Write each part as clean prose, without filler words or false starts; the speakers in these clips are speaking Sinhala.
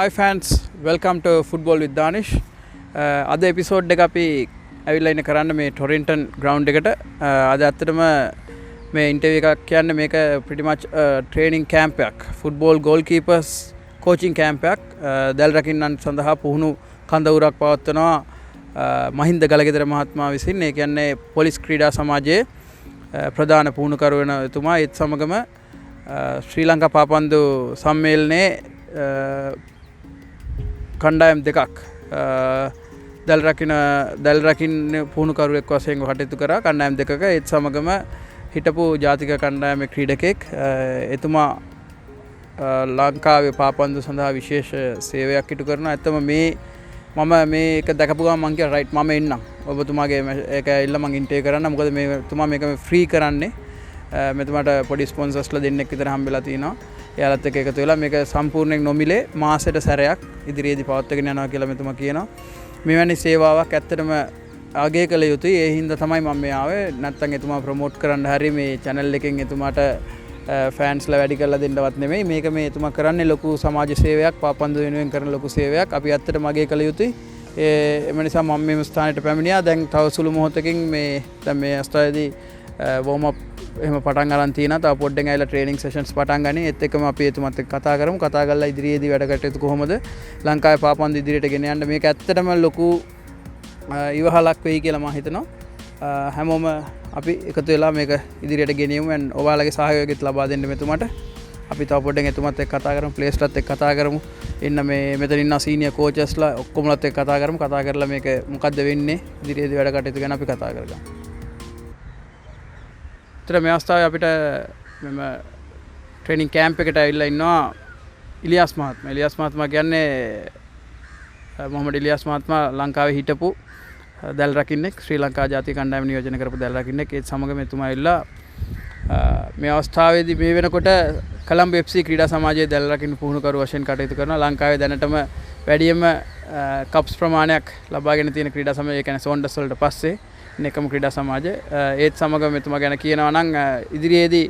Hi fans, welcome to Football with Danish. අද එපිසෝඩ් එක අපි ඇවිල්ලා ඉන්න කරන්න මේ ටොරින්ටන් ග්‍රවුන්ඩ් එකට. අද ඇත්තටම මේ ඉන්ටර්වියු එකක් කියන්නේ මේක pretty much training camp එකක්. football goalkeepers coaching camp එකක්. දැල් රකින්නන් සඳහා පුහුණු කඳවුරක් පවත්වනවා මහින්ද ගලගෙදර මහත්මයා විසින්. ඒ කියන්නේ පොලිස් ක්‍රීඩා සමාජයේ ප්‍රධාන පුහුණුකරු වෙන එතුමා. ඒත් සමගම ශ්‍රී ලංකා පාපන්දු සම්මේලනයේ කණ්ඩායම් දෙකක් දැල් රකින්න පුහුණුකරුවෙක් වශයෙන් කටයුතු කරා කණ්ඩායම් දෙකක. ඒත් සමගම හිටපු ජාතික කණ්ඩායමේ ක්‍රීඩකෙක් එතුමා ලංකාවේ පාපන්දු සඳහා විශේෂ සේවයක් ඉටු කරනවා. ඇත්තම මම මේක දැකපු ගමන් මං කිව්වා රයිට් මම එන්නම් ඔබතුමාගේ ඒක ඇවිල්ලා මං ඉන්ටර්වියු කරන්න. මොකද මේ තුමා මේක ෆ්‍රී කරන්නේ. මෙතුමාට පොඩි ස්පොන්සර්ස්ලා දෙන්නෙක් විතර හම්බෙලා තිනවා. එයාලත් එක්ක එකතු වෙලා මේක සම්පූර්ණයෙන් නොමිලේ මාසෙට සැරයක් ඉදිරියේදී පවත්වාගෙන යනවා කියලා මෙතුමා කියනවා. මෙවැනි සේවාවක් ඇත්තටම අගය කළ යුතුයි. ඒ හින්දා තමයි මම මේ ආවේ. නැත්තම් එතුමා ප්‍රොමෝට් කරන්න හරි මේ channel එකෙන් එතුමාට ෆෑන්ස්ලා වැඩි කරලා දෙන්නවත් නෙමෙයි. මේක මේ එතුමා කරන්නේ ලොකු සමාජ සේවයක්, පාපන්දු වෙනුවෙන් කරන ලොකු සේවයක්. අපි ඇත්තටම අගය කළ යුතුයි. එම නිසා මම මේ ස්ථානෙට පැමිණියා. දැන් තව සුළු මොහොතකින් දැන් මේ අවස්ථාවේදී වෝම් අප් එහෙම පටන් අරන් තියෙනවා. තව පොඩ්ඩෙන් ඇවිල්ලා ට්‍රේනින් සෙෂන්ස් පටන් ගන්න. ඒත් එක්කම අපි එතුමත් එක්ක කතා කරමු. කතා කරලා ඉදිරියේදී වැඩ කටයුතු කොහොමද ලංකාවේ පාපන්දු ඉදිරියට ගෙන යන්න. මේක ඇත්තටම ලොකු ඉවහලක් වෙයි කියලා මම හිතනවා. හැමෝම අපි එකතු වෙලා මේක ඉදිරියට ගෙනියමු. ඔයාලගේ සහයෝගයත් ලබා දෙන්න මෙතුමට. අපි තව පොඩ්ඩෙන් එතුමත් එක්ක කතා කරමු. ප්ලේස්ලත් එක්ක කතා කරමු. මෙතන ඉන්න සීනියර් කෝචස්ලා ඔක්කොමලත් එක්ක කතා කරමු. කතා කරලා මේක මොකද්ද වෙන්නේ ඉදිරියේදී වැඩ කටයුතු ගැන අපි කතා කරගමු. මේ අවස්ථාවේ අපිට මෙම ට්‍රේනින් කැම්ප් එකට ඇවිල්ලා ඉන්නවා ඉලියාස් මහත්මයා. ඉලියාස් මහත්මයා කියන්නේ මොහමඩ් ඉලියාස් මහත්මයා ලංකාවේ හිටපු දැල් රකින්නෙක්, ශ්‍රී ලංකා ජාතික කණ්ඩායම නියෝජනය කරපු දැල් රකින්නෙක්. ඒත් සමගම එතුමා ඇවිල්ලා මේ අවස්ථාවේදී මේ වෙනකොට කොළඹ FC ක්‍රීඩා සමාජයේ දැල් රකින්න පුහුණුකරු වශයෙන් කටයුතු කරනවා. ලංකාවේ දැනටම වැඩිම කප්ස් ප්‍රමාණයක් ලබාගෙන තියෙන ක්‍රීඩා සමාජය, ඒ කියන්නේ සෝන්ඩස් වලට පස්සේ එකම ක්‍රීඩා සමාජය. ඒත් සමග මෙතුමා ගැන කියනවා නම් ඉදිරියේදී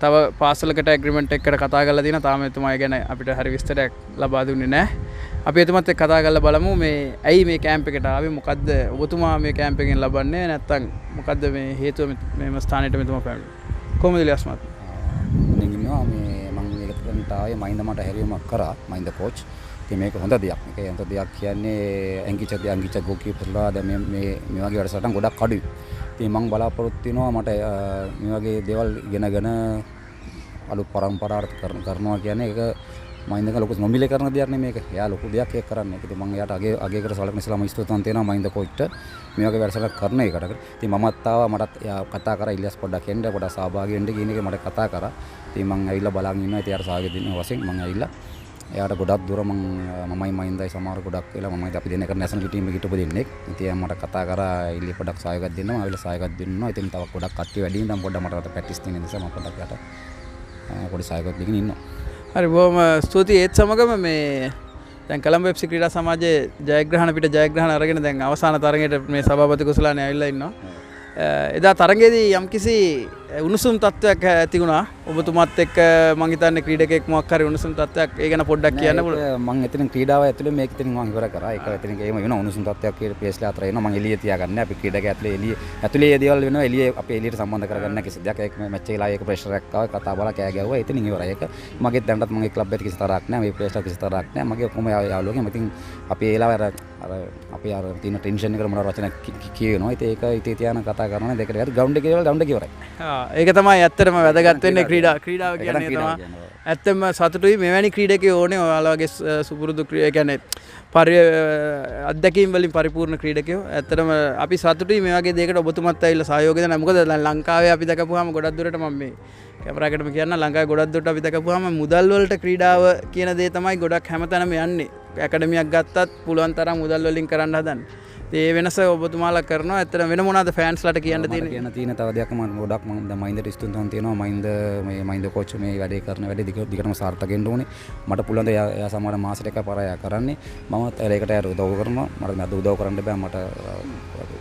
තව පාසලකට ඇග්‍රීමන්ට් එකකට කතා කරලා තියෙනවා. තාම එතුමා ගැන අපිට හරි විස්තරයක් ලබා දුන්නේ නැහැ. අපි එතුමත් එක්ක කතා කරලා බලමු මේ ඇයි මේ කැම්ප් එකට ආවේ, මොකද්ද ඔබතුමා මේ කැම්ප් එකෙන් ලබන්නේ, නැත්නම් මොකද්ද මේ හේතුව මේම ස්ථානෙට මෙතුමා පැමිණෙන්නේ. කොහොමද ඉලියාස් මහත්මයා? ඉන්නවා මේ මම මේකට ආවේ මහින්ද මට හැරියුමක් කරා මහින්ද කෝච්. ඉතින් මේක හොඳ දෙයක්. මේක හොඳ දෙයක් කියන්නේ ඇංගිච ගෝකීපර්ලා දැන් මේ වගේ වැඩසටහන් ගොඩක් අඩුයි. ඉතින් මම බලාපොරොත්තු වෙනවා මට මේ වගේ දේවල් ඉගෙනගෙන අලුත් පරම්පරාවට කරනවා කියන්නේ ඒක මහින්දක ලොකු නොමිලේ කරන දෙයක් නෙමෙයි මේක. එයා ලොකු දෙයක් ඒක කරන්නේ. ඉතින් මම එයාට අගේ කර සලකන ඉස්ලාම ස්තුතිවන්ත වෙනවා මහින්ද කෝච්ට මේ වගේ වැඩසටහන් කරන එකට. ඉතින් මමත් ආවා, මටත් එයා කතා කරා ඉලියාස් පොඩ්ඩක් එන්න, පොඩ්ඩක් සහභාගී වෙන්න කියන එක මට කතා කරා. ඉතින් මම ඇවිල්ලා බලන් ඉන්නවා. ඉතින් යාට සහභාගී දෙන්න වශයෙන් මම ඇවිල්ලා එයාට ගොඩක් දුර මමයි මහින්දයි සමහර ගොඩක් වෙලා මමයි අපි දෙන්න කරන නැෂනල් ටීම් එකේ හිටපු දෙන්නෙක්. ඉතින් මට කතා කරා ඉලිය පොඩ්ඩක් සහයෝගයක් දෙන්න. මම ආවිලා සහයෝගයක් දෙන්නවා. ඉතින් තව ගොඩක් කට්ටිය වැඩි ඉඳන් පොඩ්ඩක් මට ප්‍රැක්ටිස් තියෙන නිසා මම පොඩ්ඩක් යට පොඩි සහයෝගයක් දෙගෙන ඉන්නවා. හරි, බොහොම ස්තුතියි. ඒත් සමගම මේ දැන් කොළඹ FC ක්‍රීඩා සමාජයේ ජයග්‍රහණ අරගෙන දැන් අවසාන තරඟයට මේ සභාපති කුසලානේ ඇවිල්ලා ඉන්නවා. එදා තරඟයේදී යම්කිසි උණුසුම් තත්ත්වයක් ඇති වුණා. ඔබතුමාත් එක්ක මං හිතන්නේ ක්‍රීඩකෙක් මොකක් හරි උණුසුම් තත්ත්වයක් ඒ ගැන පොඩ්ඩක් කියන්න පුළුවන්. මං එතනින් ක්‍රීඩාව ඇතුලේ මේක එතනින් මං ඉවර කරා. ඒක එතනින් එහෙම වෙනවා උණුසුම් තත්ත්වයක් කියලා පේස්ලා අතර එනවා. මං එළියේ තියාගන්නේ. අපි ක්‍රීඩක ඇතුලේ දේවල් වෙනවා. එළියේ අපි එළියට සම්බන්ධ කරගන්න කිසි දෙයක්. ඒක මැච් එකේ ලායි එක ප්‍රෙෂර් එකක් ආවා. කතා බලා කෑ ගැව්වා. එතනින් ඉවරයි. ඒක මගේ දැනටත් මගේ ක්ලබ් එකට කිසි තරහක් නැහැ. මේ ප්‍රෙෂර් කිසි තරහක් නැහැ. මගේ ඔක්කොම යාළුවෝගෙන් ඉතින් අපි ඒලාව අපි තියෙන ටෙන්ෂන් එකට මොනවා වචන කියනවා. ඉතින් ඒක ඉතින් තියාන කතා කරනවා. දෙකට ගිහලා ග්‍රවුන්ඩ් එකේ ග්‍රවුන්ඩ් එකේ ඉවරයි. ඒක තමයි ඇත්තටම වැදගත් වෙන්නේ ක්‍රීඩාව කියන්නේ තමයි. ඇත්තම සතුටුයි මෙවැනි ක්‍රීඩකයෝ ඕනේ. ඔයාලා වගේ සුපුරුදු කියන්නේ අත්දැකීම් වලින් පරිපූර්ණ ක්‍රීඩකයෝ. ඇත්තටම අපි සතුටුයි මේ වගේ දෙයකට ඔබතුමත් ඇවිල්ලා සහයෝගය දෙනවා. මොකද ලංකාවේ අපි දැකපුවාම ගොඩක් දුරට මම මේ කැමරාවකටම කියන්න ලංකාවේ ගොඩක් දුරට අපි දැකපුවාම මුදල් වලට ක්‍රීඩාව කියන දේ තමයි ගොඩක් හැමතැනම යන්නේ. ඇකඩමියක් ගත්තත් පුළුවන් තරම් මුදල් වලින් කරන්න හදන්නේ. ඒ වෙනස ඔබතුමාලා කරනවා. ඇත්තට වෙන මොනවද ෆෑන්ස්ලාට කියන්න තියෙන්නේ? කියන්න තියෙන තව දෙයක් මම ගොඩක් මම දැන් මහින්දට ස්තුතිවන්ත තියෙනවා. මහින්ද කෝච් මේ වැඩේ කරන වැඩේ දිගටම සාර්ථක වෙන්න ඕනේ. මට පුළුවන් ද එයා සමහර මාසෙට එකක් පාරක් කරන්නේ. මමත් ඒකට උදව් කරනවා. මට අද උදව් කරන්න බෑ. මට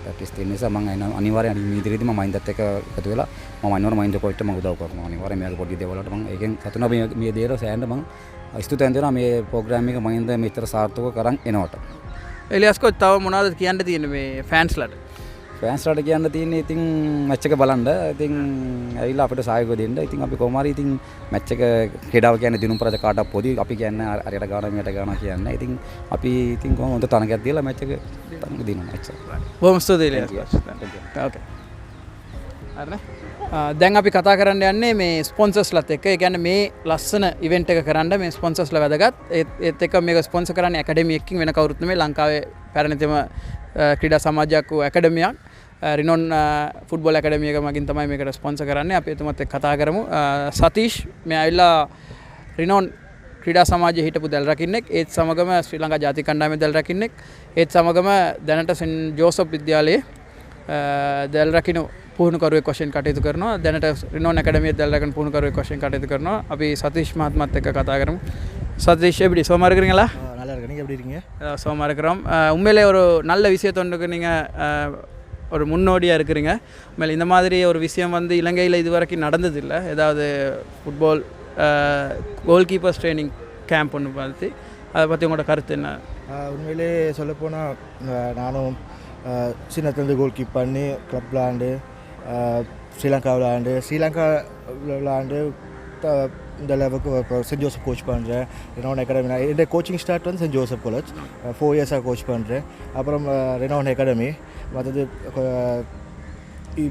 ප්‍රැක්ටිස් තියෙන නිසා මම අනිවාර්යයෙන් ඉදිරියේදී මම මහින්දත් එක්ක එකතු වෙලා මම අනිවාර්යයෙන් මහින්ද කෝච්ට මම උදව් කරනවා. අනිවාර්යයෙන් මෙයාගේ පොඩි දේවල් වලට මම ඒකෙන් සතුටුනා මේ දේර සෑහෙන මම ස්තුතිවන්ත වෙනවා මේ ප්‍රෝග්‍රෑම් එක මහින්ද මෙච්චර සාර්ථකව කරන් එනවට. එලියස් කෝච් තව මොනවද කියන්න තියෙන්නේ මේ ෆෑන්ස්ලාට? ෆෑන්ස්ලාට කියන්න තියෙන්නේ ඉතින් මැච් එක බලන්න. ඉතින් ඇවිල්ලා අපිට සහයෝගය දෙන්න. ඉතින් අපි කොහොම හරි ඉතින් මැච් එක ක්‍රීඩාව කියන්නේ දිනුම් පරාජය කාටවත් පොදි. අපි කියන්නේ අරයට ගාන මෙයට ගාන කියන්නේ. ඉතින් අපි ඉතින් කොහොම හොඳ තරගයක් දීලා මැච් එක දිනනවා මැච් එක. බොහොම ස්තුතියි එලියස් කෝච්. ඕකේ. හරිනේ. දැන් අපි කතා කරන්න යන්නේ මේ ස්පොන්සර්ස්ලත් එක්ක. ඒ කියන්නේ මේ ලස්සන ඉවෙන්ට් එක කරන්න මේ ස්පොන්සර්ස්ලා වැදගත්. ඒත් එක්ක මේක ස්පොන්සර් කරන්නේ ඇකඩමි එකකින් වෙන කවුරුත් නෙමෙයි. ලංකාවේ පැරණිතම ක්‍රීඩා සමාජයක් වූ ඇකඩමියක් රිනොන් ෆුට්බෝල් ඇකඩමි එක මගින් තමයි මේකට ස්පොන්සර් කරන්නේ. අපි එතුමත් එක්ක කතා කරමු. සතීෂ් මේ ඇවිල්ලා රිනොන් ක්‍රීඩා සමාජයේ හිටපු දැල් රකින්නෙක්. ඒත් සමගම ශ්‍රී ලංකා ජාතික කණ්ඩායමේ දැල් රකින්නෙක්. ඒත් සමගම දැනට සෙන්ට් ජෝසප් විද්‍යාලයේ දැල් රකින්න පුහුණුකරුවෙක් වශයෙන් කටයුතු කරනවා. දැනට රිනෝන් ඇකඩමියේ දැල් රකින්න පුහුණුකරුවෙක් වශයෙන් කටයුතු කරනවා. අපි සතීෂ් මහත්මයාත් එක්ක කතා කරමු. சதீஷ் எப்படி சோமா இருக்கிறீங்களா? நல்லா இருக்கேன். நீங்கள் எப்படி இருக்கீங்க? சோமா இருக்கிறோம். உண்மையிலே ஒரு நல்ல விஷயத்தொண்டுக்கு நீங்கள் ஒரு முன்னோடியாக இருக்கிறீங்க. உண்மையிலே இந்த மாதிரி ஒரு விஷயம் வந்து இலங்கையில் இது வரைக்கும் நடந்ததில்லை. ஏதாவது ஃபுட்பால் கோல் கீப்பர்ஸ் ட்ரைனிங் கேம்ப் ஒன்று பார்த்து அதை பற்றி உங்களோட கருத்து என்ன? உண்மையிலே சொல்லப்போனால் நானும் சின்னத்துலேருந்து கோல் கீப் பண்ணி கிளப் விளாண்டு ஸ்ரீலங்கா விளாண்டு இந்த லெவலுக்கு இப்போ சென்ட் ஜோசப் கோச் பண்ணுறேன். ரெனோன் அகாடமி என்னோட கோச்சிங் ஸ்டார்ட் வந்து சென்ட் ஜோசப் காலேஜ் 4 இயர்ஸாக கோச் பண்ணுறேன். அப்புறம் ரெனோன் அகாடமி மற்றது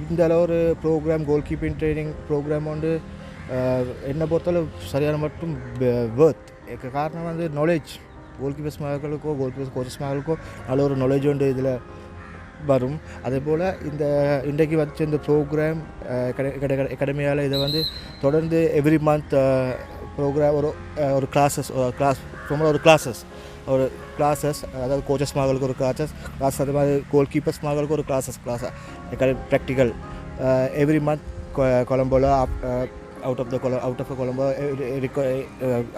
இந்த அளவு ஒரு program goal keeping training program வந்து என்னை பொறுத்தளவு சரியான மட்டும் வேர்த். காரணம் வந்து நாலேஜ் கோல் கீப்பர்ஸ் மகளுக்கோ கோல் கீப்பர்ஸ் கோச்சஸ் மகளுக்கோ நல்ல ஒரு நாலேஜ் உண்டு இதில் வரும். அதே போல் இன்றைக்கு வச்ச இந்த ப்ரோக்ராம் அகாடமியால் இதை வந்து தொடர்ந்து எவ்ரி மந்த் ப்ரோக்ராம் ஒரு கிளாஸஸ் அதாவது கோச்சஸ் மகளுக்கு ஒரு கிளாஸ் அது மாதிரி கோல் கீப்பர்ஸ் மகளுக்கு ஒரு கிளாஸ் ப்ராக்டிக்கல் எவ்ரி மந்த் கொலம்போவில் அவுட் ஆஃப் கொலம்போ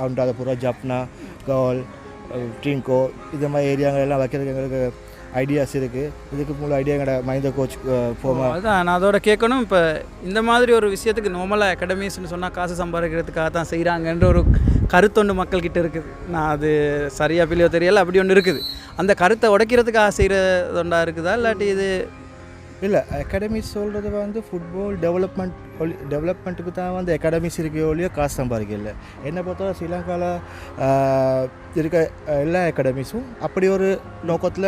அவுண்டாதபுரம் ஜப்னா கவுல் ட்ரிங்கோ இது மாதிரி ஏரியாங்கள் எல்லாம் வைக்கிறதுக்கு எங்களுக்கு ஐடியாஸ் இருக்குது. இதுக்கு மூல ஐடியா எங்களோட மஹிந்த கோச் போமா அதுதான் நான் அதோட கேட்கணும். இப்போ இந்த மாதிரி ஒரு விஷயத்துக்கு நார்மலாக அகாடமிஸ்ன்னு சொன்னால் காசு சம்பாதிக்கிறதுக்காக தான் செய்கிறாங்கன்ற ஒரு கருத்தொன்று மக்கள்கிட்ட இருக்குது. நான் அது சரியாக பிள்ளையோ தெரியல, அப்படி ஒன்று இருக்குது. அந்த கருத்தை உடைக்கிறதுக்காக செய்கிறதொண்டா இருக்குதா இல்லாட்டி இது இல்லை? அகாடமிஸ் சொல்கிறது வந்து ஃபுட்பால் டெவலப்மெண்ட்டுக்கு தான் வந்து அகாடமிஸ் இருக்க ஒழிய காசு சம்பாதிக்கல. என்னை பொறுத்தவரை ஸ்ரீலங்காவில் இருக்க எல்லா அகாடமிஸும் அப்படி ஒரு நோக்கத்தில்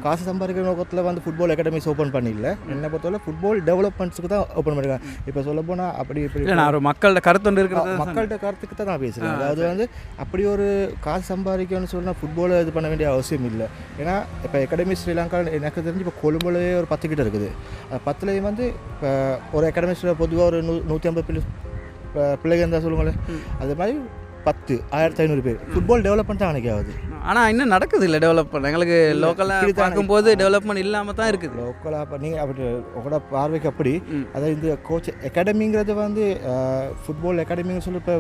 காசு சம்பாதிக்கிற நோக்கத்தில் வந்து ஃபுட்பால் அகாடமிஸ் ஓப்பன் பண்ணிடல. என்னை பொறுத்தவரை ஃபுட்பால் டெவலப்மெண்ட்ஸுக்கு தான் ஓப்பன் பண்ணியிருக்காங்க. இப்போ சொல்ல போனால் அப்படி இப்படி நான் ஒரு மக்களோட கருத்து இருக்கிறது மக்கள்கிட்ட கருத்துக்கு தான் நான் பேசுகிறேன். அதாவது வந்து அப்படி ஒரு காசு சம்பாதிக்கணும்னு சொன்னால் ஃபுட்பாலை இது பண்ண வேண்டிய அவசியம் இல்லை. ஏன்னா இப்போ அகாடமி ஸ்ரீலங்கா எனக்கு தெரிஞ்சு இப்போ கொழும்புலேயே ஒரு 10 கிட்ட இருக்குது. 10லேயும் வந்து இப்போ ஒரு அகாடமிஸில் பொதுவாக ஒரு 150 பிள்ளைங்க இருந்தால் சொல்லுங்களேன். அது மாதிரி 10,500 பேர் ஃபுட்பால் டெவலப்மெண்ட் தான் அன்றைக்கி ஆகுது. ஆனால் இன்னும் நடக்குது இல்லை டெவலப்மெண்ட். எங்களுக்கு லோக்கலாக பார்க்கும்போது டெவலப்மெண்ட் இல்லாமல் தான் இருக்குது. லோக்கலாக இப்போ நீங்கள் அப்படி உங்களோட பார்வைக்கு அப்படி அதாவது இந்த கோச் அகாடமிங்கிறது வந்து ஃபுட்பால் அகாடமின்னு சொல்லி இப்போ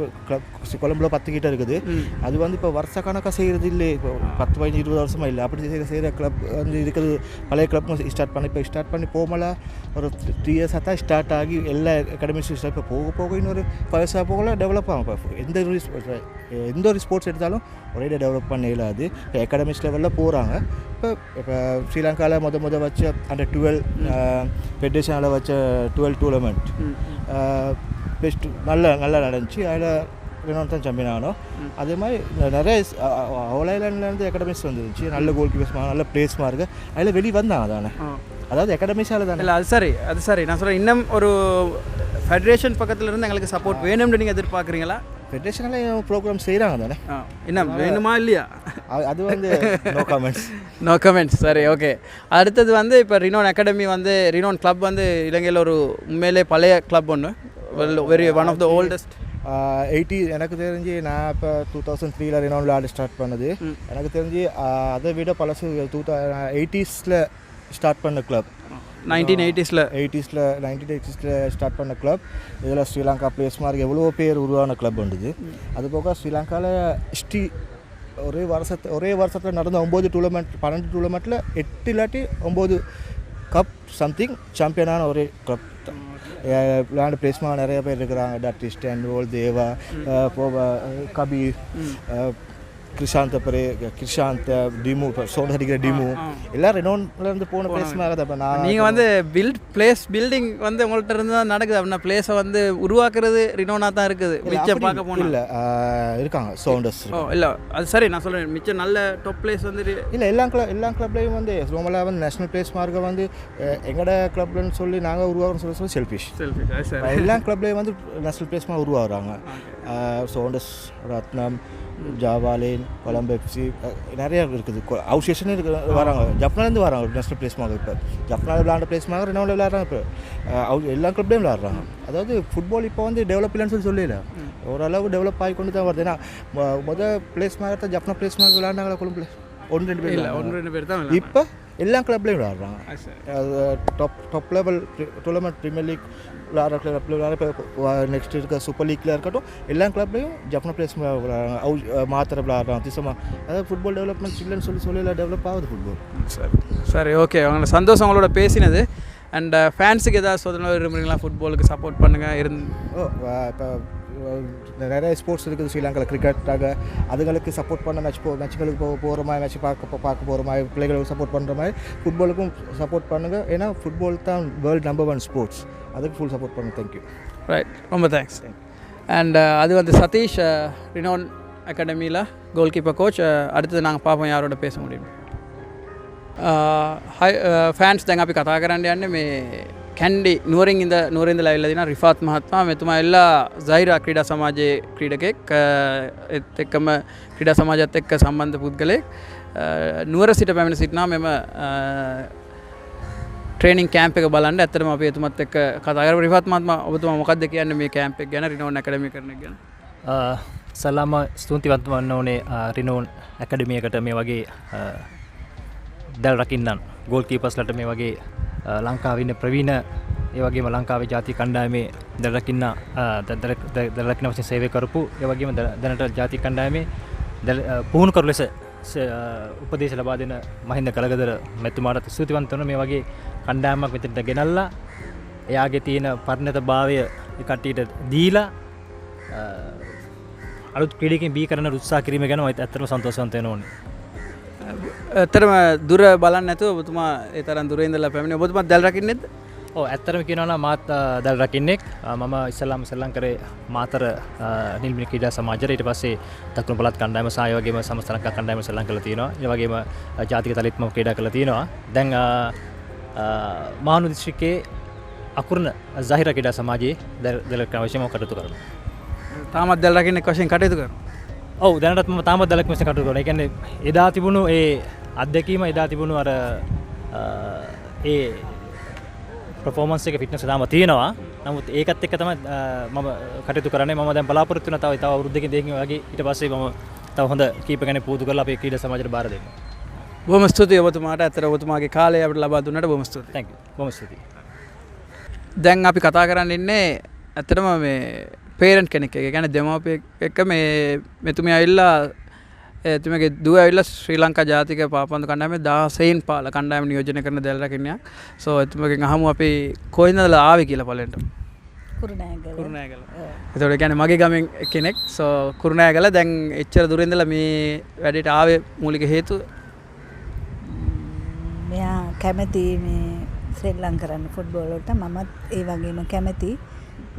கொலம்புல 10 கிட்ட இருக்குது. அது வந்து இப்போ வருஷ கணக்காக செய்கிறது இல்லை. இப்போ 10-20 வருஷமாக இல்லை. அப்படி செய்கிற கிளப் வந்து இருக்கிறது பழைய கிளப் ஸ்டார்ட் பண்ணி போகல ஒரு 3 இயர்ஸாக தான் ஸ்டார்ட் ஆகி எல்லா அகாடமிஸும் இப்போ போக இன்னொரு 5 வருஷம் போகல டெவலப் ஆகும். இப்போ எந்த ஒரு ஸ்போர்ட்ஸ் எடுத்தாலும் ஒரே டெவலப் பண்ண இயலாது. இப்போ அகாடமிஸ் லெவலில் போகிறாங்க. இப்போ ஸ்ரீலங்காவில் முத வச்ச அந்த 12 ஃபெடரேஷனில் வச்ச 12 டூர்னமெண்ட் பெஸ்ட் நல்லா நடந்துச்சு. அதில் ரெனோன் தான் சாம்பியன் ஆகணும். அதே மாதிரி நிறைய ஐலேண்ட்லேருந்து அகாடமிஸ் வந்துருந்துச்சு. நல்ல கோல் கீப்பர்ஸ் நல்ல பிளேஸ்மாக இருக்குது. அதில் வெளியே வந்தாங்க தானே, அதாவது அகாடமிஸால் தானே. இல்லை அது சரி நான் சொல்கிறேன். இன்னும் ஒரு ஃபெடரேஷன் பக்கத்தில் இருந்து எங்களுக்கு சப்போர்ட் வேணும்னு நீங்கள் எதிர்பார்க்குறீங்களா? ஃபெடரேஷனில் ப்ரோக்ராம் செய்கிறாங்க தானே, என்ன வேணுமா இல்லையா? அது வந்து நோ கமெண்ட்ஸ். சரி, ஓகே. அடுத்தது வந்து இப்போ ரினோன் அகாடமி வந்து ரினோன் கிளப் வந்து இலங்கையில் ஒரு உண்மையிலே பழைய கிளப் ஒன்று, very one of the oldest. Eighty எனக்கு தெரிஞ்சு நான் இப்போ 2003 ரெனோன் விளையாட ஸ்டார்ட் பண்ணது. எனக்கு தெரிஞ்சு அதை விட பழசு 80s ஸ்டார்ட் பண்ண கிளப். 1980s ஸ்டார்ட் பண்ண கிளப். இதில் ஸ்ரீலங்கா பிளேஸ் மாதிரி எவ்வளோ பேர் உருவான கிளப் வந்தது. அதுபோக ஸ்ரீலங்காவில் ஒரே வருஷத்தில் நடந்த 9 டூர்னமெண்ட் 12 டூர்னமெண்ட்டில் 8 இல்லாட்டி 9 கப் சம்திங் சாம்பியனான ஒரே கிளப் தான். விளையாண்டு பிளேஸ்மாக நிறைய பேர் இருக்கிறாங்க. டாக்டிஸ்ட் அன்வோல் தேவா கபீர் கிருஷாந்த் டிமு சோன் அடிக்கிற டிமு எல்லாம் ரெனோன்லேருந்து போன பிளேஸ்மாக தான். நீங்கள் வந்து பில்டிங் வந்து உங்கள்கிட்ட இருந்து தான் நடக்குது அப்படின்னா பிளேஸை வந்து உருவாக்குறது ரினோனாக தான் இருக்குது. மிச்சம் பார்க்க போனால் இல்லை இருக்காங்க சவுண்டர்ஸ். இல்லை அது சரி நான் சொல்கிறேன். மிச்சம் நல்ல டாப் பிளேஸ் வந்து இல்லை எல்லா கிளப்லேயும் வந்து ரோமலாக வந்து நேஷனல் பிளேஸ் மார்க்க வந்து எங்களோட கிளப்லன்னு சொல்லி நாங்கள் உருவாகிறோம்னு சொல்லி செல்ஃபிஷ் எல்லா கிளப்லேயும் வந்து நேஷனல் பிளேஸ் மாதிரி உருவாகிறாங்க. சவுண்டர்ஸ் ரத்னம் ஜாவாலேன் கொலம்போ எஃப்சி நிறையா இருக்குது. அவுட் ஸ்டேஷன் வராங்க. ஜப்னாலேருந்து வராங்க நேஷனல் பிளேஸ்மாக. இப்போ ஜப்னாவில் விளையாண்ட பிளேஸ்மாக ரெனோவில் விளையாடுறாங்க. இப்போ எல்லா கிளப்லேயும் விளையாடுறாங்க. அதாவது ஃபுட்பால் இப்போ வந்து டெவலப் இல்லைன்னு சொல்லல, ஓரளவு டெவலப் ஆகி கொண்டு தான் வருது. ஏன்னா பிளேஸ் மாதிரி தான் ஜப்னா பிளேஸ் மாதிரி விளையாண்டாங்களா கொழும்புல 1-2 பேர் தான். இப்போ எல்லா கிளப்லேயும் விளையாடுறாங்க. Top level tournament premier league விளையாடுற நெக்ஸ்ட் இருக்க சூப்பர் லீக்கில் இருக்கட்டும் எல்லா கிளப்லேயும் ஜப்னா பிளேஸ் விளையாடுறாங்க. மாத்திரை விளையாடுறாங்க. திசமாக அதாவது ஃபுட்பால் டெவலப்மெண்ட் இல்லைன்னு சொல்லி டெவலப் ஆகுது ஃபுட்பால். சரி ஓகே. அவங்கள சந்தோஷம் அவங்களோட பேசினது. அண்ட் ஃபேன்ஸுக்கு ஏதாவது சொல்ல விரும்புகிறீங்களா? ஃபுட்பாலுக்கு சப்போர்ட் பண்ணுங்கள் இப்போ நிறைய ஸ்போர்ட்ஸ் இருக்குது ஸ்ரீலங்காவில். கிரிக்கெட்டாக அதுங்களுக்கு சப்போர்ட் பண்ண மேட்சுகளுக்கு போகிற மாதிரி மேட்ச் பார்க்க போகிற மாதிரி பிள்ளைகளுக்கு சப்போர்ட் பண்ணுற மாதிரி ஃபுட்பாலுக்கும் சப்போர்ட் பண்ணுங்கள். ஏன்னா ஃபுட்பால் தான் வேர்ல்டு நம்பர் 1 ஸ்போர்ட்ஸ். அதுக்கு ஃபுல் சப்போர்ட் பண்ணுங்கள். தேங்க்யூ. ரைட், ரொம்ப தேங்க்ஸ். அண்ட் அது வந்து சதீஷ் ரினோன் அகாடமியில் கோல் கீப்பர் கோச். அடுத்தது நாங்கள் பார்ப்போம் யாரோட பேச முடியும். ෆෑන්ස් දැන් අපි කතා කරන්න යන්නේ මේ කැන්ඩි නුවරින් ඉඳලා ඇවිල්ලා දිනා රිෆාත් මහත්මයා. මෙතුමා එල්ලා සයිරා ක්‍රීඩා සමාජයේ ක්‍රීඩකෙක්. ඒත් එක්කම ක්‍රීඩා සමාජයත් එක්ක සම්බන්ධ පුද්ගලෙක්. නුවර සිට පැමිණ සිටිනා මෙම ට්‍රේනින් කැම්ප් එක බලන්න. ඇත්තටම අපි එතුමත් එක්ක කතා කරමු. රිෆාත් මහත්මයා ඔබතුමා මොකක්ද කියන්නේ මේ කැම්ප් එක ගැන, රිනෝන් ඇකඩමි කරන එක ගැන? සලාම ස්තුතිවන්ත වන්න ඕනේ රිනෝන් ඇකඩමියකට මේ වගේ දැල් රකින්නන් ගෝල් කීපර්ස්ලට මේ වගේ ලංකාවේ ඉන්න ප්‍රවීණ ඒ වගේම ලංකාවේ ජාතික කණ්ඩායමේ දැල් රකින්න දැල් රකින්න වශයෙන් සේවය කරපු ඒ වගේම දැනට ජාතික කණ්ඩායමේ පුහුණු කරු ලෙස උපදේශ ලබා දෙන මහින්ද කලගදර මැතිතුමාට ස්තුතිවන්ත වෙනවා. මේ වගේ කණ්ඩායමක් මෙතනට ගෙනල්ලා එයාගේ තියෙන පරිණතභාවය ඒ කට්ටියට දීලා අලුත් ක්‍රීඩකයන් බී කරන උත්සාහ කිරීම ගැන මම ඇත්තටම සන්තෝෂවන්ත වෙනවා. ඇත්තටම දුර බලන්න නැතුව ඔබතුමා ඒ තරම් දුර ඉඳලා පැමිණි. ඔබතුමා දැල් රකින්නේද? ඔව් ඇත්තටම කියනවා නම් මාත් දැල් රකින්නෙක්. මම ඉස්සල්ලාම ශ්‍රී කරේ මාතර නිල්මිණි ක්‍රීඩා සමාජයට. ඊට පස්සේ දකුණු පළාත් කණ්ඩායම සහ ඒ වගේම සමස්ත ලංකා කණ්ඩායම ශ්‍රී ලංකාවේ තියෙනවා. ඒ වගේම ජාතික තලෙත් මම ක්‍රීඩා කරලා තියෙනවා. දැන් මානු දිස්ත්‍රික්කයේ අකුරණ සාහිරා ක්‍රීඩා සමාජයේ දැල් රකින්න අවශ්‍යම කටයුතු කරනවා. තාමත් දැල් රකින්නෙක් වශයෙන් කටයුතු කරනවා. ඔව් දැනටත් මම තාමත් දැල් රකින්න කටයුතු කරනවා. ඒ කියන්නේ එදා තිබුණු ඒ අත්දැකීම, එදා තිබුණු අර ඒ පර්ෆෝමන්ස් එක ෆිට්නස් තාම තියෙනවා. නමුත් ඒකත් එක්ක තමයි මම කටයුතු කරන්නේ. මම දැන් බලාපොරොත්තු වෙන තව අවුරුද්දකින් දෙකකින් වගේ ඊට පස්සේ මම තව හොඳ කීප ගැන පුහුණු කරලා අපේ ක්‍රීඩා සමාජයට බාර දෙන්න. බොහොම ස්තුතියි ඔබතුමාට. ඇත්තට ඔබතුමාගේ කාලය අපිට ලබා දුන්නට බොහොම ස්තුතියි. Thank you. බොහොම ස්තුතියි. දැන් අපි කතා කරන්න ඉන්නේ ඇත්තටම මේ පේරන්ට් කෙනෙක් එක. ඒ කියන්නේ දෙමව්පියෙක් එක්ක මේ මෙතුමිය ඇවිල්ලා එතුමගේ දුව ඇවිල්ලා ශ්‍රී ලංකා ජාතික පාපන්දු කණ්ඩායමේ 16 පාල කණ්ඩායම නියෝජනය කරන දැල් රකින්නයක්. සෝ එතුමගෙන් අහමු අපි කොයින්දලා ආවේ කියලා පළවෙනිට. කුරුණෑගල. ඒතකොට කියන්නේ මගේ ගමෙන් කෙනෙක්. සෝ කුරුණෑගල දැන් එච්චර දුර ඉඳලා මේ වැඩේට ආවේ මූලික හේතුව මෙයා කැමති මේ ශ්‍රී ලංකරන් ෆුට්බෝල් වලට. මමත් ඒ වගේම කැමති.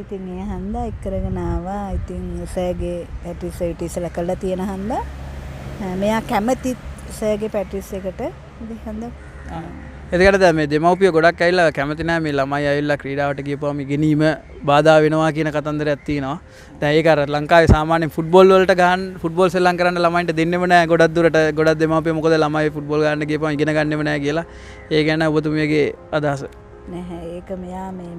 ඉතින් ඒ හන්දා එක් කරගෙන ආවා. ඉතින් සෑගේ ඇටිසයිටිස්ලා කළා තියෙන හන්දා මෙයා කැමති සෑගේ පැටිස් එකට. ඉතින් හන්දා එතකට දැන් මේ දෙමව්පිය ගොඩක් ඇවිල්ලා කැමති නැහැ මේ ළමයි ඇවිල්ලා ක්‍රීඩාවට ගියපුවාම ඉගෙනීම බාධා වෙනවා කියන කතන්දරයක් තියෙනවා. දැන් ඒක අර ලංකාවේ සාමාන්‍යයෙන් ෆුට්බෝල් වලට ගහන්න ෆුට්බෝල් සෙල්ලම් කරන්න ළමයින්ට දෙන්නෙම නැහැ ගොඩක් දුරට. ගොඩක් දෙමව්පිය මොකද ළමයි ෆුට්බෝල් ගන්න ගියපුවාම ඉගෙන ගන්නෙම නැහැ කියලා. ඒ ගැන ඔබතුමියගේ අදහස? නැහැ. ඒක මෙයා මේ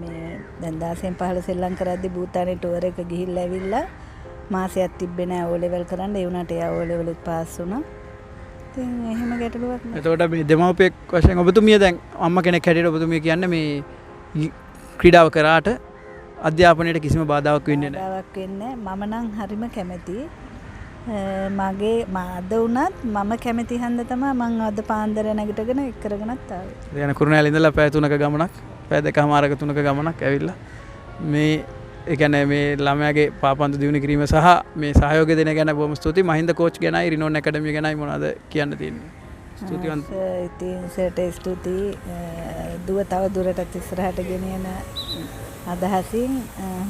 දැන් 16 15 සෙල්ලම් කරද්දි භූතානේ ටුවර් එක ගිහිල්ලා ඇවිල්ලා මාසයක් තිබ්බේ නැහැ ඕ ලෙවල් කරන්න. ඒ වුණාට එයා ඕ ලෙවල් පාස් වුණා. ඉතින් එහෙම ගැටලුවක් නැහැ. එතකොට මේ දෙමව්පියෙක් වශයෙන් ඔබතුමිය දැන් අම්මා කෙනෙක් හැටියට ඔබතුමිය කියන්නේ මේ ක්‍රීඩාව කරාට අධ්‍යාපනයට කිසිම බාධාවක් වෙන්නේ නැහැ. බාධාවක් වෙන්නේ මම නම් හරිම කැමතියි. මගේ අද වුණත් මම කැමති හන්ද තමයි මං අද පාන්දර නැගිටගෙන එක් කරගෙනත් ආවේ. ඒ කියන්නේ කුරුණෑල ඉඳලා පැය 3ක ගමනක්, පැය 2කමාරක 3ක ගමනක් ඇවිල්ලා මේ ඒ කියන්නේ මේ ළමයාගේ පාපන්දු දියුණු කිරීම සහ මේ සහයෝගය දෙන ගැන බොහොම ස්තුතියි. මහින්ද කෝච් ගැනයි රිනෝන් ඇකඩමිය ගැනයි මොනවද කියන්න තියෙන්නේ? ස්තුතිවන්ත. ඉතින් සර්ට ස්තුතියි. දුව තව දුරටත් ඉස්සරහට ගෙනියන අදහසින්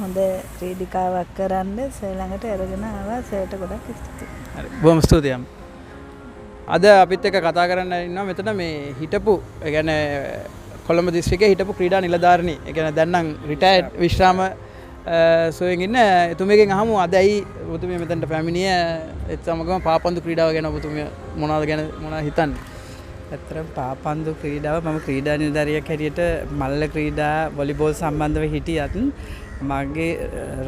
හොඳ ක්‍රීඩිකාවක් කරන්න ශ්‍රී ළඟට අරගෙන ආවා. සර්ට ගොඩක් ස්තුතියි. හරි. බොහොම ස්තුතියි. අද අපිත් එක්ක කතා කරන්න ඉන්නවා මෙතන මේ හිටපු ඒ කියන්නේ කොළඹ දිස්ත්‍රික්කයේ හිටපු ක්‍රීඩා නිලධාරිණී. ඒ කියන්නේ දැන් නම් රිටයර්ඩ් විශ්‍රාම සොයෙන් ඉන්න එතුමියගෙන් අහමු අද ඇයි ඔබතුමිය මෙතනට පැමිණිය ඒත් සමගම පාපන්දු ක්‍රීඩාව ගැන ඔබතුමිය මොනවද හිතන්නේ? ඇත්තටම පාපන්දු ක්‍රීඩාව මම ක්‍රීඩා නිලධාරියෙක් හැටියට මල්ල ක්‍රීඩා වොලිබෝල් සම්බන්ධව හිටියත් මගේ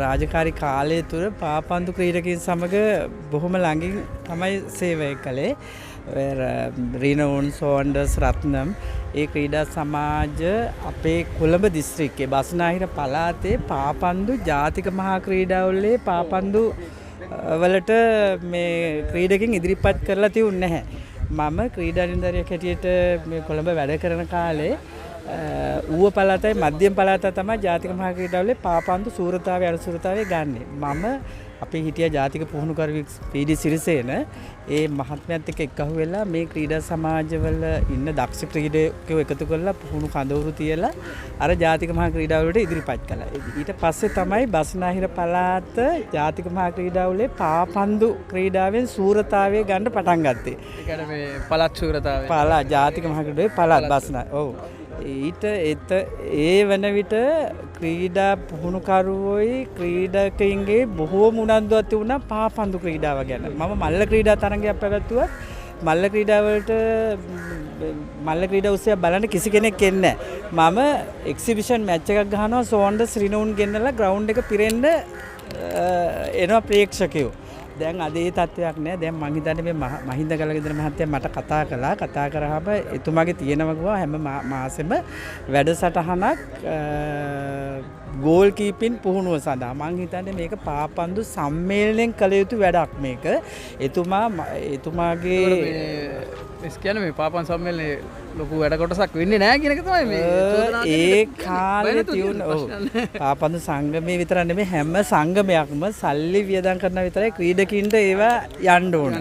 රාජකාරී කාලය තුර පාපන්දු ක්‍රීඩකයන් සමග බොහොම ළඟින් තමයි සේවය කළේ. රීනෝන් සෝන්ඩර්ස් රත්නම් ඒ ක්‍රීඩා සමාජ අපේ කොළඹ දිස්ත්‍රික්කයේ බස්නාහිර පළාතේ පාපන්දු ජාතික මහා ක්‍රීඩාවලේ පාපන්දු වලට මේ ක්‍රීඩකින් ඉදිරිපත් කරලා තියුන්නේ නැහැ. මම ක්‍රීඩා නිලධාරියෙක් හැටියට මේ කොළඹ වැඩ කරන කාලේ ඌව පළාතයි මධ්‍යම පළාතයි තමයි ජාතික මහා ක්‍රීඩාවලේ පාපන්දු සූරතාවේ අනුසූරතාවේ ගන්නෙ. මම අපේ හිටිය ජාතික පුහුණුකරුවෙක් පීඩි සිරිසේන ඒ මහත්මයාත් එක්ක එක්කහුව වෙලා මේ ක්‍රීඩා සමාජවල ඉන්න දක්ෂ ක්‍රීඩකයෝ එකතු කරලා පුහුණු කඳවුරු තියලා අර ජාතික මහා ක්‍රීඩාවලට ඉදිරිපත් කළා. ඊට පස්සේ තමයි බස්නාහිර පළාත ජාතික මහා ක්‍රීඩාවලේ පාපන්දු ක්‍රීඩාවෙන් සූරතාවය ගන්න පටන් ගත්තේ. ඒ කියන්නේ මේ පළාත් සූරතාවය. පළාත් ජාතික මහා ක්‍රීඩාවේ පළාත් බස්නාහිර. ඔව්. ඒ වන විට ක්‍රීඩා පුහුණුකරුවෝයි ක්‍රීඩකයින්ගේ බොහෝම උනන්දුවක් තිබුණා පාපන්දු ක්‍රීඩාව ගැන. මම මල්ල ක්‍රීඩා තරඟයක් පැවැත්තුවා. මල්ල ක්‍රීඩාවලට මල්ල ක්‍රීඩා උත්සවය බලන්න කිසි කෙනෙක් එන්නේ නැහැ. මම එක්සිබිෂන් මැච් එකක් ගහනවා සෝන්ඩර්ස් රිනෝන් ගෙන්නලා ග්‍රවුන්ඩ් එක පිරෙන්න එනවා ප්‍රේක්ෂකයෝ. දැන් අද ඒ තත්ත්වයක් නෑ. දැන් මං හිතන්නේ මේ මහින්ද ගලගෙදර මහත්තයා මට කතා කරාම එතුමාගේ තියෙනවා හැම මාසෙම වැඩසටහනක් ගෝල් කීපින් පුහුණුව සඳහා. මං හිතන්නේ මේක පාපන්දු සම්මේලනයෙන් කළ යුතු වැඩක් මේක. එතුමාගේ කියන්නේ මේ පාපන් සම්මේලනේ ලොකු වැඩ කොටසක් වෙන්නේ නැහැ කියන එක තමයි මේ ඒ කාලේ තියුණ පාපන්දු සංගමේ විතර නෙමෙයි හැම සංගමයක්ම සල්ලි වියදම් කරන විතරයි ක්‍රීඩකින්ට ඒවා යන්න ඕන.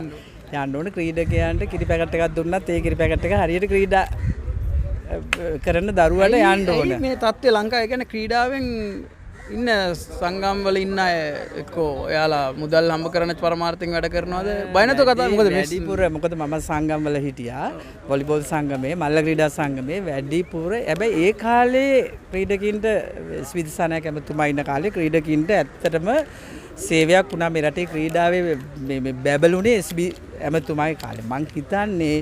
ක්‍රීඩකයන්ට කිරි පැකට් එකක් දුන්නත් ඒ කිරි පැකට් එක හරියට ක්‍රීඩා කරන දරුවට යන්න ඕන. මේ තත්ත්වය ලංකාවේ කියන්නේ ක්‍රීඩාවෙන් ඉන්න සංගම් වල ඉන්න අය එක්කෝ එයාලා මුදල් හම්බ කරන පරමාර්ථයෙන් වැඩ කරනවද? බය නැතුව කතා මොකද වැඩිපුර මොකද මම සංගම් වල හිටියා. වොලිබෝල් සංගමේ, මල්ල ක්‍රීඩා සංගමේ වැඩිපුර. හැබැයි ඒ කාලේ ක්‍රීඩකින්ට ස්විදිසානයක් ඇමතුමා ඉන්න කාලේ ක්‍රීඩකින්ට ඇත්තටම සේවයක් වුණා මේ රටේ ක්‍රීඩාවේ මේ බැබළුනේ SB ඇමතුමාගේ කාලේ. මං හිතන්නේ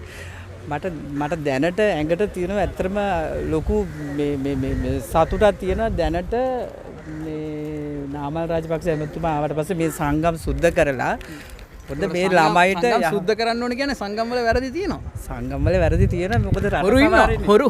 මට දැනට ඇඟට තියෙනවා ඇත්තටම ලොකු මේ සතුටක් තියෙනවා දැනට මේ නාමල් රාජපක්ෂ ඇමතුමා ආවට පස්සේ මේ සංගම් සුද්ධ කරලා පොඩ්ඩ මේ ළමයිට සුද්ධ කරන්න ඕනේ කියන්නේ සංගම් වල වැරදි තියෙනවා. සංගම් වල වැරදි තියෙනවා. මොකද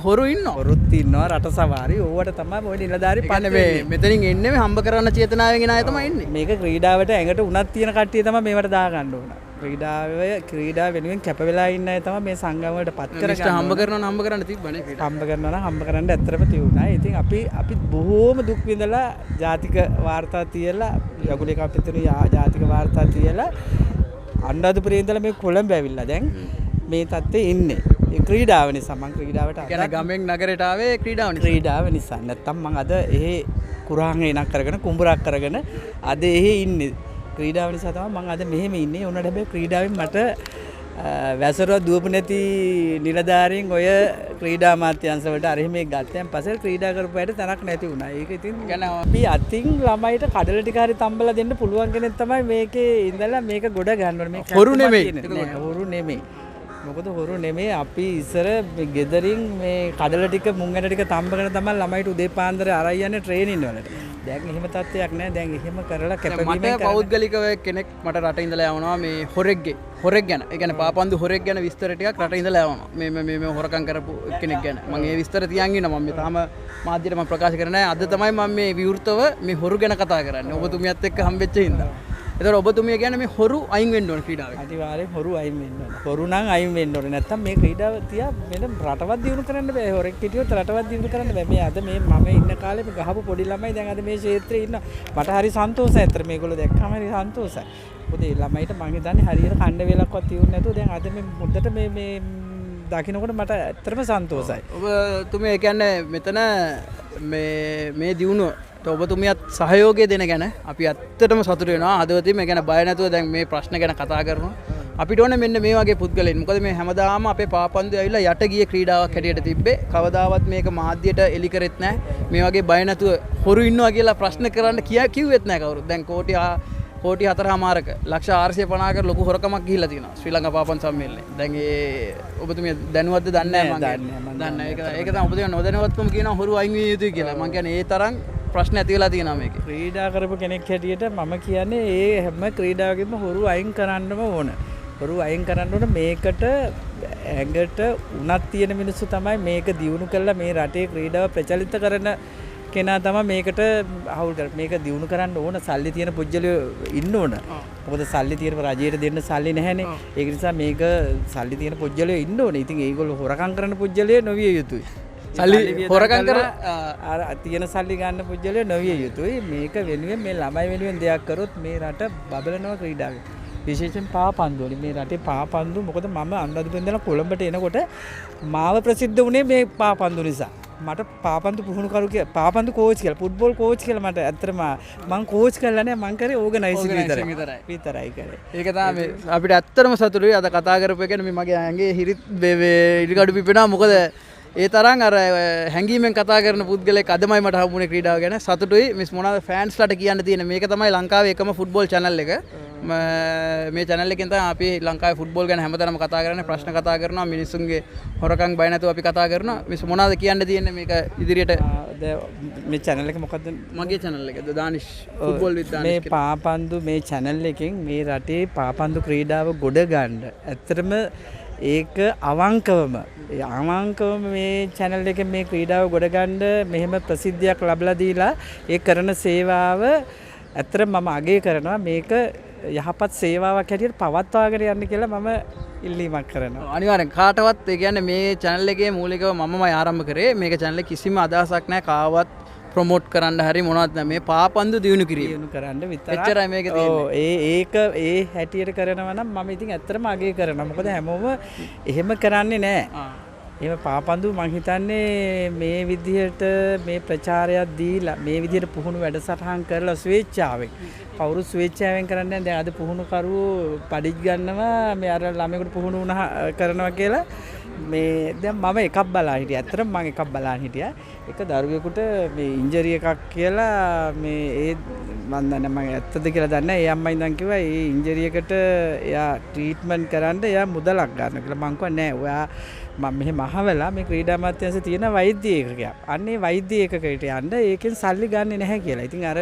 හොරු ඉන්නවා. හොරුත් ඉන්නවා රට සවාරි. ඕවට තමයි ඔය නිලධාරි පන්නේ මෙතනින් එන්නේ හම්බ කරන්න චේතනාවෙන් එන අය තමයි එන්නේ. මේක ක්‍රීඩාවට ඇඟට උනත් තියෙන කට්ටිය තමයි මේවට දාගන්න ඕන. ක්‍රීඩා වෙනුවෙන් කැප වෙලා ඉන්න අය තමයි මේ සංගම් වලට පත් කරගන්න. හම්බ කරන්න තිබ්බනේ. හම්බ කරනවා නම් හම්බ කරන්න ඇත්තටම තියුණා. ඉතින් අපි බොහෝම දුක් විඳලා ජාතික වාර්තා තියලා යගුලේ කප්පිතුනේ ජාතික වාර්තා තියලා අනුරාධපුරේ ඉඳලා මේ කොළඹ ඇවිල්ලා දැන් මේ තත්ත්වයේ ඉන්නේ. ඒ ක්‍රීඩාව නිසා මම ක්‍රීඩාවට කියන්නේ ගමෙන් නගරයට ආවේ ක්‍රීඩාව නිසා. නැත්තම් මම අද එහෙ කුරාන් එනක් කරගෙන කුඹුරක් කරගෙන අද එහෙ ඉන්නේ. ක්‍රීඩාව නිසා තමයි මම අද මෙහෙම ඉන්නේ. උනට හැබැයි ක්‍රීඩාවෙන් මට වැසරුව දුවපු නැති නිලධාරීන් ඔය ක්‍රීඩා අමාත්‍යාංශ වලට අර එහෙම ගත්තයන් පස්සේ ක්‍රීඩා කරපු අයට තනක් නැති වුණා. ඒක ඉතින් අපි අතින් ළමයිට කඩල ටික හරි තම්බලා දෙන්න පුළුවන් කෙනෙක් තමයි මේකේ ඉඳලා මේක ගොඩ ගන්න ඕනේ. මේක හොරු නෙමෙයි. හොරු නෙමෙයි. මොකද හොරු නෙමේ අපි ඉස්සර ගෙදරින් මේ කඩල ටික මුං ඇට ටික තම්බගෙන තමයි ළමයිට උදේ පාන්දර අරන් යන්නේ ට්‍රේනින් වලට. දැන් එහෙම තත්ත්වයක් නැහැ. දැන් එහෙම කරලා කැපවීමෙන් මට පෞද්ගලිකව කෙනෙක් මට රට ඉඳලා යවනවා මේ හොරෙක් ගැන. ඒ කියන්නේ පාපන්දු හොරෙක් ගැන විස්තර ටිකක් රට ඉඳලා යවනවා. මේ හොරකම් කරපු කෙනෙක් ගැන. මම ඒ විස්තර තියන් ඉන්නවා. මම තාම මාධ්‍යට මම ප්‍රකාශ කරන්නේ නැහැ. අද තමයි මම මේ විවෘතව මේ හොරු ගැන කතා කරන්නේ. ඔබතුමියත් එක්ක හම්බෙච්ච හින්දා. ඒතර ඔබතුමිය කියන්නේ මේ හොරු අයින් වෙන්න ඕන ක්‍රීඩාවෙන්. අනිවාර්යෙන් හොරු අයින් වෙන්න ඕන. හොරු නම් අයින් වෙන්න ඕනේ. නැත්තම් මේ ක්‍රීඩාව තියා වෙන රටවත් දියුණු කරන්න බෑ. හොරෙක් හිටියොත් රටවත් දියුණු කරන්න බෑ. මේ අද මේ මම ඉන්න කාලේ මේ ගහපු පොඩි ළමයි දැන් අද මේ ක්ෂේත්‍රයේ ඉන්න. මට හරි සන්තෝෂයි. ඇත්තට මේගොල්ලෝ දැක්කම හරි සන්තෝෂයි. මොකද මේ ළමයිට මම හිතන්නේ හරියට කණ්ඩ වේලක්වත් තියුන්නේ නැතුව දැන් අද මේ මුද්දට මේ දකින්නකොට මට ඇත්තටම සන්තෝෂයි. ඔබතුමිය කියන්නේ මෙතන මේ දියුණුව ඔබතුමියත් සහයෝගය දෙන ගැන අපි ඇත්තටම සතුටු වෙනවා. හදවතින් මේ ගැන බය නැතුව දැන් මේ ප්‍රශ්න ගැන කතා කරනවා. අපිට ඕනේ මෙන්න මේ වගේ පුද්ගලයන්. මොකද මේ හැමදාම අපේ පාපන්දු ඇවිල්ලා යට ගිය ක්‍රීඩාවක් හැටියට තිබ්බේ. කවදාවත් මේක මාධ්‍යයට එලි කරෙත් නැහැ. මේ වගේ බය නැතුව හොරු ඉන්නවා කියලා ප්‍රශ්න කරන්න කිව්වෙත් නැහැ කවුරුත්. දැන් කෝටි 4.5ක ලක්ෂ 450ක ලොකු හොරකමක් ගිහිල්ලා තියෙනවා ශ්‍රී ලංකා පාපන් සම්මේලනේ. දැන් ඒ ඔබතුමිය දැනුවත්ද දන්නේ නැහැ මම. දන්නේ නැහැ. ඒක තමයි ඔබතුමිය නොදැනුවත්කම කියනවා හොරු අයින් විය යුතුයි කියලා. මම කියන්නේ ඒ තරම් ප්‍රශ්න ඇති වෙලා තියෙනවා මේකේ. ක්‍රීඩා කරපු කෙනෙක් හැටියට මම කියන්නේ ඒ හැම ක්‍රීඩාවකම හොරු අයින් කරන්නම ඕන. හොරු අයින් කරන්න ඕන. මේකට ඇඟට උනත් තියෙන මිනිස්සු තමයි මේක දියුණු කරලා මේ රටේ ක්‍රීඩාව ප්‍රචලිත කරන කෙනා තමයි මේකට අවුල් කරන්නේ. මේක දියුණු කරන්න ඕන. සල්ලි තියෙන පුජ්‍යලයෝ ඉන්න ඕන. මොකද සල්ලි තියෙන රජයට දෙන්න සල්ලි නැහැනේ. ඒක නිසා මේක සල්ලි තියෙන පුජ්‍යලයෝ ඉන්න ඕනේ. ඉතින් ඒගොල්ලෝ හොරකම් කරන පුජ්‍යලයෝ නොවිය යුතුයි. සල්ලි හොරකම් කර තියෙන සල්ලි ගන්න පුජ්‍යලයෝ නොවිය යුතුයි. මේක වෙනුවෙන් මේ ළමයි වෙනුවෙන් දෙයක් කරොත් මේ රට බබලනවා ක්‍රීඩාවෙන්. විශේෂයෙන් පාපන්දු වලින් මේ රටේ පාපන්දු මොකද මම අනුරාධපුරේ ඉඳලා කොළඹට එනකොට මාව ප්‍රසිද්ධ වුණේ මේ පාපන්දු නිසා. මට පාපන්දු පුහුණුකරු පාපන්දු කෝච් කියලා ෆුට්බෝල් කෝච් කියලා මට ඇත්තටම මං කෝච් කරලා නැහැ මං කරේ ඕගනයිසින් විතරයි කරේ. ඒක තමයි අපිට ඇත්තටම සතුටුයි අද කතා කරපු එක මේ මගේ ඇඟේ හිරිත් ඉරිගඩු පිපෙනවා. මොකද ඒ තරම් අර හැංගීමෙන් කතා කරන පුද්ගලෙක් අදමයි මට හම්බුනේ ක්‍රීඩාව ගැන. සතුටුයි. මිස් මොනවාද ෆෑන්ස්ලාට කියන්න තියෙන මේක තමයි ලංකාවේ එකම ෆුට්බෝල් channel එක. මේ channel එකෙන් තමයි අපි ලංකාවේ ෆුට්බෝල් ගැන හැමතැනම කතා කරන්නේ. ප්‍රශ්න කතා කරනවා. මිනිස්සුන්ගේ හොරකම් බය නැතුව අපි කතා කරනවා. මිස් මොනවාද කියන්න තියෙන්නේ මේක ඉදිරියට මේ channel එක මොකද්ද? මගේ channel එක දානිෂ් ෆුට්බෝල් විත් දානිෂ්. මේ පාපන්දු මේ channel එකෙන් මේ රටේ පාපන්දු ක්‍රීඩාව ගොඩ ගන්න. ඇත්තටම ඒක අවංකවම මේ channel එකෙන් මේ ක්‍රීඩාව ගොඩ ගන්න මෙහෙම ප්‍රසිද්ධියක් ලැබලා දීලා ඒ කරන සේවාව ඇත්තටම මම අගය කරනවා. මේක යහපත් සේවාවක් හැටියට පවත්වාගෙන යන්න කියලා මම ඉල්ලීමක් කරනවා. අනිවාර්යෙන් කාටවත් ඒ කියන්නේ මේ channel එකේ මූලිකව මමමයි ආරම්භ කරේ. මේක channel එකේ කිසිම අදහසක් නැහැ කාවත් ප්‍රොමෝට් කරන්න හරි මොනවත් නැහැ. මේ පාපන්දු දියුණු කිරීම කරන්න විතරයි. එච්චරයි මේක තියෙන්නේ. ඒක ඒ හැටියට කරනවා නම් මම ඉතින් ඇත්තටම අගය කරනවා. මොකද හැමෝම එහෙම කරන්නේ නැහැ. එහෙම පාපන්දු මං හිතන්නේ මේ විදිහට මේ ප්‍රචාරයක් දීලා මේ විදිහට පුහුණු වැඩසටහන් කරලා ස්වේච්ඡාවෙන් කවුරු ස්වේච්ඡාවෙන් කරන්නේ නැහැ. දැන් අද පුහුණුකරුවෝ පඩිජ් ගන්නවා මේ අර ළමයෙකුට පුහුණු වුණා කරනවා කියලා මේ දැන් මම එකක් බලා හිටියා. ඇත්තටම මම එකක් බලන් හිටියා. එක දරුවෙකුට මේ ඉන්ජරි එකක් කියලා මේ ඒ මම දන්නේ මම ඇත්තද කියලා දන්නේ නැහැ. ඒ අම්මා ඉඳන් කිව්වා ඒ ඉන්ජරි එකට එයා ට්‍රීට්මන්ට් කරන්න එයා මුදලක් ගන්න කියලා. මං කිව්වා නෑ ඔයා මම මෙහෙම අහවලා මේ ක්‍රීඩා අමාත්‍යාංශයේ තියෙන වෛද්‍ය ඒකකයක්. අන්නේ වෛද්‍ය ඒකකයට යන්න ඒකෙන් සල්ලි ගන්නෙ නැහැ කියලා. ඉතින් අර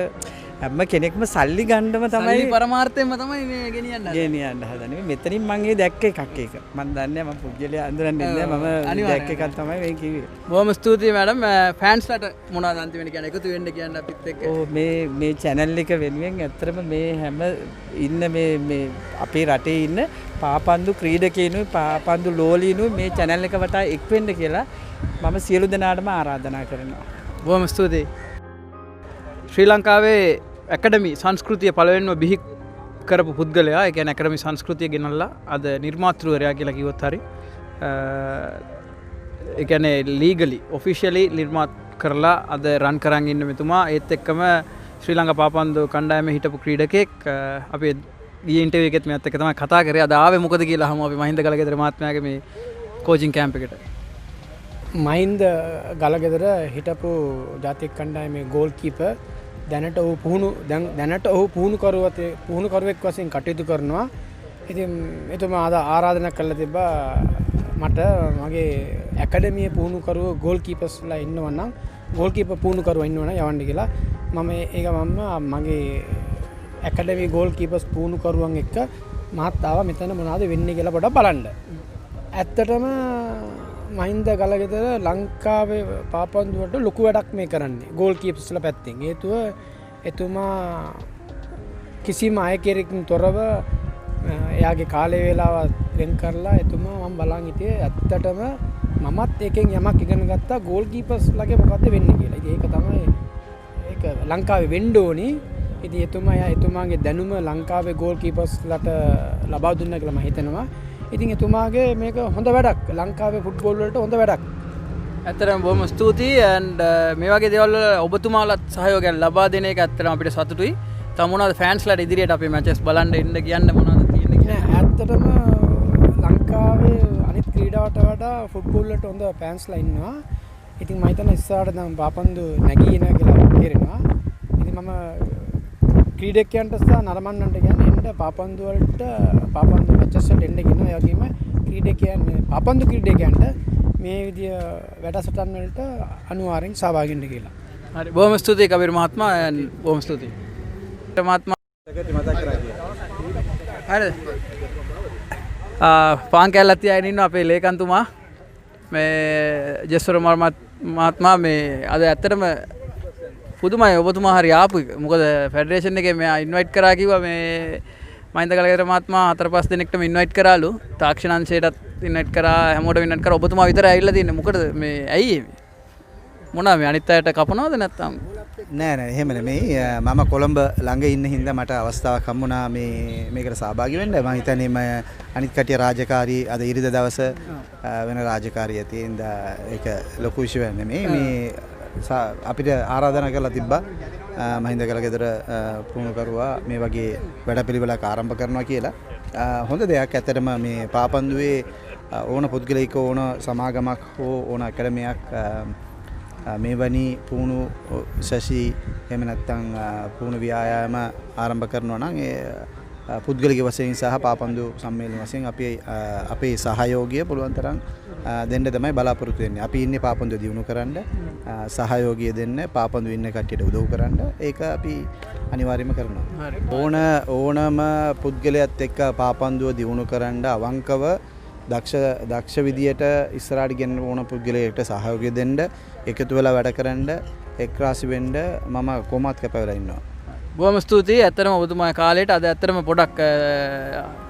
හැම කෙනෙක්ම සල්ලි ගන්නම තමයි සල්ලි පරමාර්ථයෙන්ම තමයි මේ ගෙනියන්න හදන්නේ. මෙතනින් මම ඒ දැක්ක එකක් ඒක. මම දන්නේ මම පුජ්‍යලයා අඳුරන්නේ නැහැ. මම දැක්ක එකක් තමයි මේ කිව්වේ. බොහොම ස්තුතියි මැඩම්. ෆෑන්ස්ලාට මොනවද අන්තිමට කියන්නේ එකතු වෙන්න කියන්න අපිත් එක්ක. ඔව් මේ channel එක වෙනුවෙන් ඇත්තටම මේ හැම ඉන්න මේ අපේ රටේ ඉන්න පාපන්දු ක්‍රීඩකයිනුයි පාපන්දු ලෝලීනුයි මේ channel එක වටා එක් වෙන්න කියලා මම සියලු දෙනාටම ආරාධනා කරනවා. බොහොම ස්තුතියි. ශ්‍රී ලංකාවේ ඇකඩමි සංස්කෘතිය පළවෙනිම බිහි කරපු පුද්ගලයා. ඒ කියන්නේ ඇකඩමි සංස්කෘතිය ගෙනල්ලා අද නිර්මාතෘවරයා කියලා කිව්වොත් හරි. ඒ කියන්නේ ලීගලි ඔෆිෂියලි නිර්මාත් කරලා අද රන් කරන් ඉන්න මෙතුමා. ඒත් එක්කම ශ්‍රී ලංකා පාපන්දු කණ්ඩායමේ හිටපු ක්‍රීඩකෙක්. අපි ඊයේ ඉන්ටර්වියු එකෙත් මෙයත් එක්ක තමයි කතා කරේ. අද ආවේ මොකද කියලා අහමු අපි මහින්ද ගලගෙදර මහත්මයාගේ මේ කෝචින් කැම්ප් එකට. මහින්ද ගලගෙදර හිටපු ජාතික කණ්ඩායමේ ගෝල් කීපර් දැනට ඔහු පුහුණුකරුවෙක් වශයෙන් කටයුතු කරනවා. ඉතින් එතුමා අද ආරාධනා කරලා තිබ්බා මට මගේ ඇකඩමියේ පුහුණුකරුව ගෝල් කීපර්ස්ලා ඉන්නවා නම් ගෝල් කීපර් පුහුණුකරුවා ඉන්නවා නම් යවන්න කියලා මම මගේ ඇකඩමි ගෝල් කීපර්ස් පුහුණුකරුවන් එක්ක මහත් ආවා මෙතන මොනවද වෙන්නේ කියලා පොඩ්ඩක් බලන්න. ඇත්තටම මහින්ද ගලගෙදර ලංකාවේ පාපන්දුවට ලොකු වැඩක් මේ කරන්නේ ගෝල් කීපර්ස්ලා පැත්තෙන්. හේතුව එතුමා කිසිම අයකෙරකින් තොරව එයාගේ කාලය වේලාව වෙන් කරලා එතුමා මම බලන් හිටියේ ඇත්තටම මමත් එකෙන් යමක් ඉගෙන ගත්තා ගෝල් කීපර්ස්ලාගේ මොකද්ද වෙන්නේ කියලා. ඉතින් ඒක තමයි ඒක ලංකාවේ වෙන්න ඕනේ. ඉතින් එතුමාගේ දැනුම ලංකාවේ ගෝල් කීපර්ස්ලාට ලබා දුන්නා කියලා මම හිතනවා. ඉතින් එතුමාගේ මේක හොඳ වැඩක්. ලංකාවේ ෆුට්බෝල් වලට හොඳ වැඩක්. ඇත්තටම බොහොම ස්තුතියි and මේ වගේ දේවල් වල ඔබතුමාලත් සහයෝගයක් ලබා දෙන එක ඇත්තටම අපිට සතුටුයි. තව මොනවද ෆෑන්ස්ලාට ඉදිරියට අපේ මැචස් බලන්න එන්න කියන්න මොනවද තියෙන්නේ කියලා. ඇත්තටම ලංකාවේ අනිත් ක්‍රීඩාවට වඩා ෆුට්බෝල් වලට හොඳ ෆෑන්ස්ලා ඉන්නවා. ඉතින් මම හිතන්නේ ඉස්සරහට නම් පාපන්දු නැගී එනවා කියලා තේරෙනවා. ඉතින් මම ක්‍රීඩකයන්ට සහ නරඹන්නන්ට කියන්නේ එන්න පාපන්දු වලට පාපන්දු මැචස් වලට එන්න කියනවා. ඒ වගේම ක්‍රීඩකයන් පාපන්දු ක්‍රීඩකයන්ට මේ විදිය වැඩසටහන් වලට අනිවාර්යෙන් සහභාගී වෙන්න කියලා. හරි බොහොම ස්තුතියි කබීර් මහත්මයා බොහොම ස්තුතියි. මහත්මයා හරිද? පාන් කැල්ලක් තියාගෙන ඉන්න අපේ ලේකම්තුමා මේ ජෙස්වර මහත්මයා මේ අද ඇත්තටම පුදුමයි ඔබතුමා හරි ආපු එක. මොකද ෆෙඩරේෂන් එකේ මෙයා ඉන්වයිට් කරා කිව්වා මේ මහින්ද ගලගෙදර මහත්මයා 4-5 දෙනෙක්ටම ඉන්වයිට් කරාලු. තාක්ෂණ අංශයටත් ඉන්වයිට් කරා හැමෝටම ඉන්වයිට් කරා. ඔබතුමා විතරයි ඇවිල්ලා තියෙන්නේ. මොකද මේ ඇයි මේ මොනවා මේ අනිත් අයට කපනවද නැත්නම්? නෑ එහෙම නෙමෙයි. මම කොළඹ ළඟ ඉන්න හින්දා මට අවස්ථාවක් හම්බුණා මේකට සහභාගී වෙන්න. මම හිතන්නේ අනිත් කටිය රාජකාරී අද ඉරිදා දවස වෙන රාජකාරිය තියෙන ඒක ලොකු ඉෂුවක් නෙමෙයි. මේ අපිට ආරාධනා කරලා තිබ්බා මහින්ද ගලගෙදර පුහුණුකරුවා මේ වගේ වැඩපිළිවෙලක් ආරම්භ කරනවා කියලා. හොඳ දෙයක්. ඇත්තටම මේ පාපන්දුවේ ඕන පුද්ගලික ඕන සමාගමක් හෝ ඕන ඇකඩමියක් මේ වැනි පුහුණු සැසි එහෙම නැත්නම් පුහුණු ව්‍යායාම ආරම්භ කරනවා නම් ඒ පුද්ගලික වශයෙන් සහ පාපන්දු සම්මේලන වශයෙන් අපේ සහයෝගය පුළුවන් තරම් දෙන්න තමයි බලාපොරොත්තු වෙන්නේ. අපි ඉන්නේ පාපන්දු දියුණු කරන්න සහයෝගය දෙන්න පාපන්දු ඉන්න කට්ටියට උදව් කරන්න ඒක අපි අනිවාර්යයෙන්ම කරනවා. ඕනම පුද්ගලයාත් එක්ක පාපන්දුව දියුණු කරන්න අවංකව දක්ෂ විදියට ඉස්සරහට ගෙන්න ඕන පුද්ගලයෙක්ට සහයෝගය දෙන්න එකතු වෙලා වැඩ කරන්න එක්රාසි වෙන්න මම කොහොමත් කැපවෙලා ඉන්නවා. බොහොම ස්තුතියි. ඇත්තටම ඔබතුමාගේ කාලයට අද ඇත්තටම පොඩක්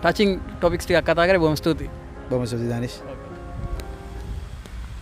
ටචින් ටොපික්ස් ටිකක් කතා කරේ. බොහොම ස්තුතියි. බොහොම ස්තුතියි දානිෂ්.